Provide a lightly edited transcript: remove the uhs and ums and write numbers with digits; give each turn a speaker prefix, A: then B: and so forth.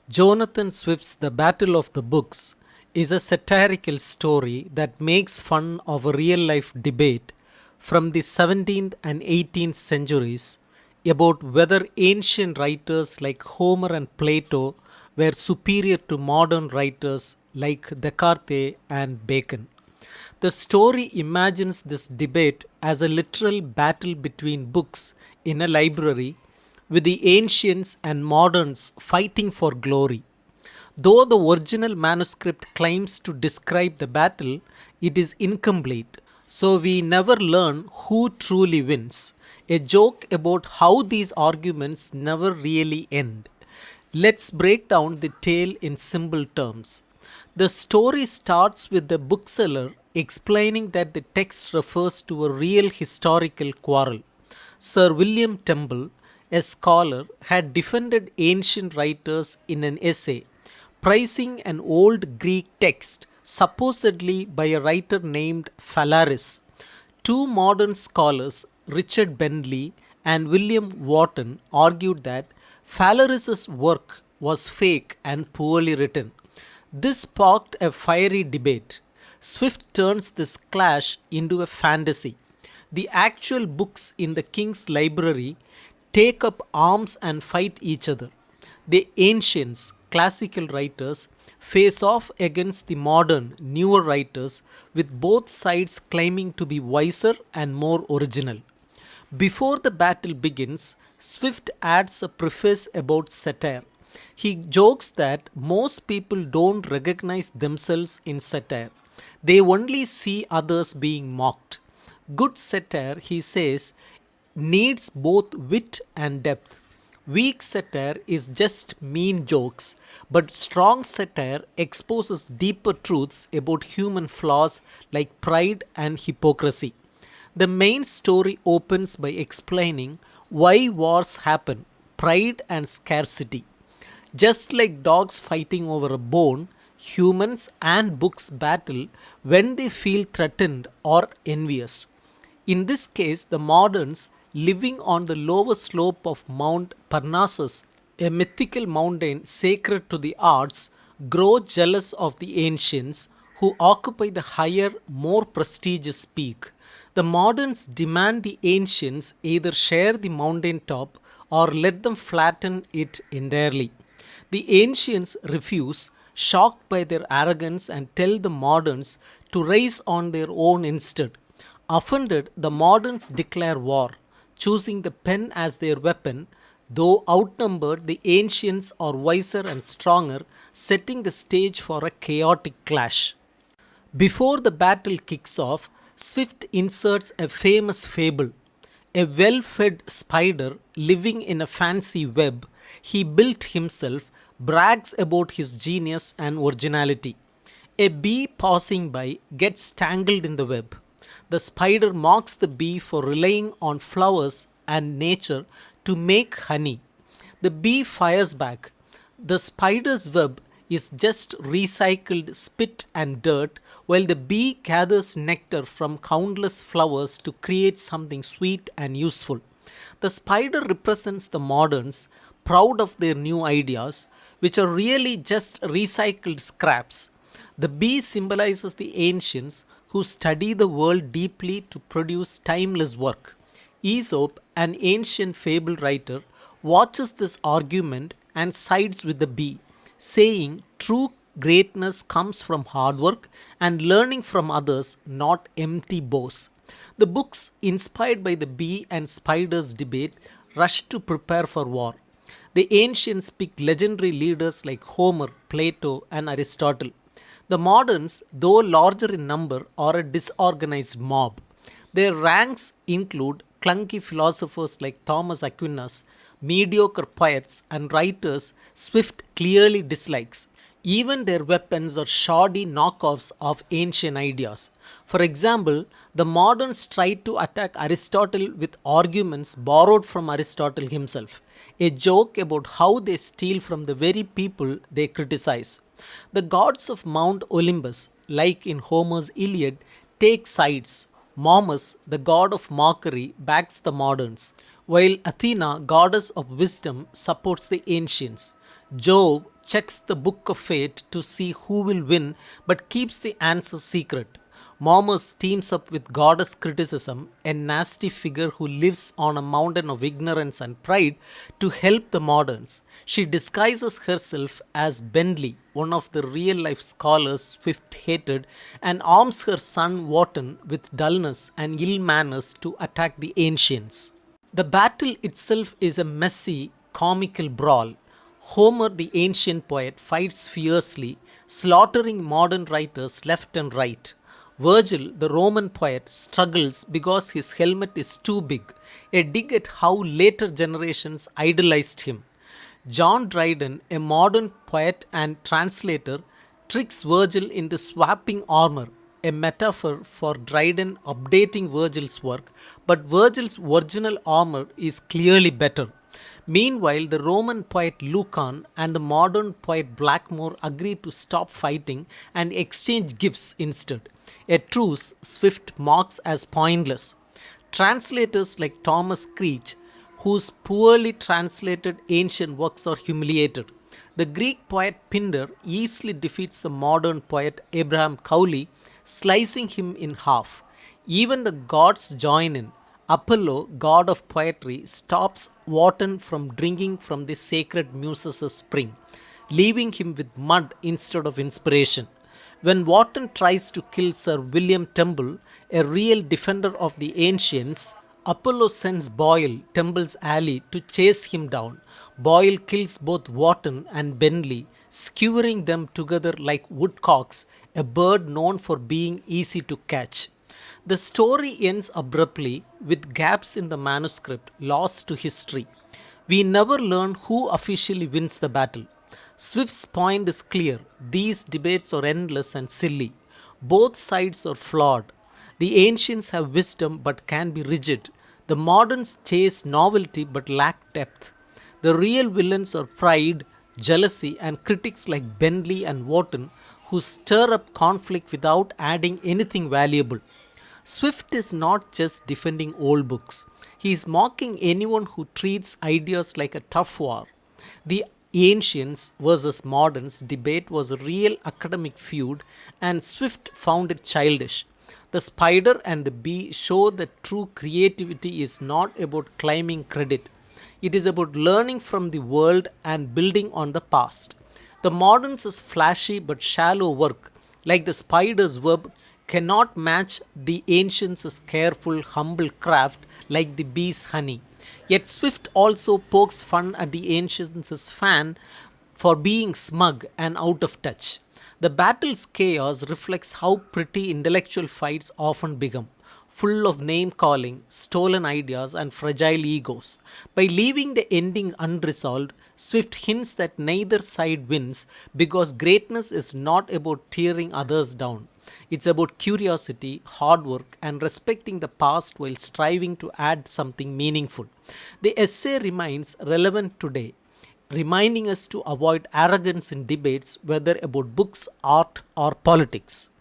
A: Jonathan Swift's The Battle of the Books is a satirical story that makes fun of a real life debate from the 17th and 18th centuries about whether ancient writers like Homer and Plato were superior to modern writers like Descartes and Bacon. The story imagines this debate as a literal battle between books in a library, with the ancients and moderns fighting for glory. Though the original manuscript claims to describe the battle, it is incomplete, so we never learn who truly wins. A joke about how these arguments never really end. Let's break down the tale in simple terms. The story starts with the bookseller explaining that the text refers to a real historical quarrel. Sir William Temple, a scholar, had defended ancient writers in an essay, praising an old Greek text supposedly by a writer named Phalaris. Two modern scholars, Richard Bentley and William Wharton, argued that Phalaris's work was fake and poorly written. This sparked a fiery debate. Swift turns this clash into a fantasy. The actual books in the king's library take up arms and fight each other. The ancients, classical writers, face off against the modern, newer writers, with both sides claiming to be wiser and more original. Before the battle begins, Swift adds a preface about satire. He jokes that most people don't recognize themselves in satire, they only see others being mocked. Good satire, he says, needs both wit and depth. Weak satire is just mean jokes, but strong satire exposes deeper truths about human flaws like pride and hypocrisy. The main story opens by explaining why wars happen, pride and scarcity. Just like dogs fighting over a bone, humans and books battle when they feel threatened or envious. In this case, the moderns living on the lower slope of Mount Parnassus, a mythical mountain sacred to the arts, grow jealous of the ancients who occupy the higher, more prestigious peak. The moderns demand the ancients either share the mountain top or let them flatten it entirely. The ancients refuse, shocked by their arrogance, and tell the moderns to rise on their own instead. Offended, the moderns declare war, choosing the pen as their weapon. Though outnumbered, the ancients are wiser and stronger, setting the stage for a chaotic clash. Before the battle kicks off, Swift inserts a famous fable. A well fed spider living in a fancy web he built himself brags about his genius and originality. A bee passing by gets tangled in the web. The spider mocks the bee for relying on flowers and nature to make honey. The bee fires back. The spider's web is just recycled spit and dirt, while the bee gathers nectar from countless flowers to create something sweet and useful. The spider represents the moderns, proud of their new ideas, which are really just recycled scraps. The bee symbolizes the ancients who study the world deeply to produce timeless work. Aesop, an ancient fable writer, watches this argument and sides with the bee, saying true greatness comes from hard work and learning from others, not empty boasts. The books, inspired by the bee and spider's debate, rush to prepare for war. The ancients pick legendary leaders like Homer, Plato, and Aristotle. The moderns, though larger in number, are a disorganized mob. Their ranks include clunky philosophers like Thomas Aquinas, mediocre poets, and writers Swift clearly dislikes. Even their weapons are shoddy knockoffs of ancient ideas. For example, the moderns try to attack Aristotle with arguments borrowed from Aristotle himself, a joke about how they steal from the very people they criticize. The gods of Mount Olympus, like in Homer's Iliad, take sides. Momus, the god of mockery, backs the moderns, while Athena, goddess of wisdom, supports the ancients. Jove, checks the book of fate to see who will win but keeps the answer secret. Momus teams up with Goddess Criticism, a nasty figure who lives on a mountain of ignorance and pride, to help the moderns. She disguises herself as Bentley, one of the real life scholars Swift hated, and arms her son Wharton with dullness and ill manners to attack the ancients. The battle itself is a messy, comical brawl. Homer, the ancient poet, fights fiercely, slaughtering modern writers left and right. Virgil, the Roman poet, struggles because his helmet is too big, a dig at how later generations idolized him. John Dryden, a modern poet and translator, tricks Virgil into swapping armor, a metaphor for Dryden updating Virgil's work, but Virgil's original armor is clearly better. Meanwhile, the Roman poet Lucan and the modern poet Blackmore agree to stop fighting and exchange gifts instead, a truce Swift marks as pointless. Translators like Thomas Creech, whose poorly translated ancient works are humiliated. The Greek poet Pindar easily defeats the modern poet Abraham Cowley, slicing him in half. Even the gods join in. Apollo, god of poetry, stops Wharton from drinking from the sacred Muses' spring, leaving him with mud instead of inspiration. When Wharton tries to kill Sir William Temple, a real defender of the ancients, Apollo sends Boyle, Temple's ally, to chase him down. Boyle kills both Wharton and Bentley, skewering them together like woodcocks, a bird known for being easy to catch. The story ends abruptly with gaps in the manuscript lost to history. We never learn who officially wins the battle. Swift's point is clear: these debates are endless and silly. Both sides are flawed. The ancients have wisdom but can be rigid. The moderns chase novelty but lack depth. The real villains are pride, jealousy, and critics like Bentley and Wharton who stir up conflict without adding anything valuable. Swift is not just defending old books, he is mocking anyone who treats ideas like a tough war. The ancients versus moderns debate was a real academic feud, and Swift found it childish. The spider and the bee show that true creativity is not about claiming credit. It is about learning from the world and building on the past. The moderns is flashy but shallow work, like the spider's web, cannot match the ancients' careful, humble craft like the bee's honey. Yet Swift also pokes fun at the ancients' fan for being smug and out of touch. The battle's chaos reflects how pretty intellectual fights often become, full of name calling, stolen ideas, and fragile egos. By leaving the ending unresolved, Swift hints that neither side wins because greatness is not about tearing others down. It's about curiosity, hard work, and respecting the past while striving to add something meaningful. The essay remains relevant today, reminding us to avoid arrogance in debates, whether about books, art, or politics.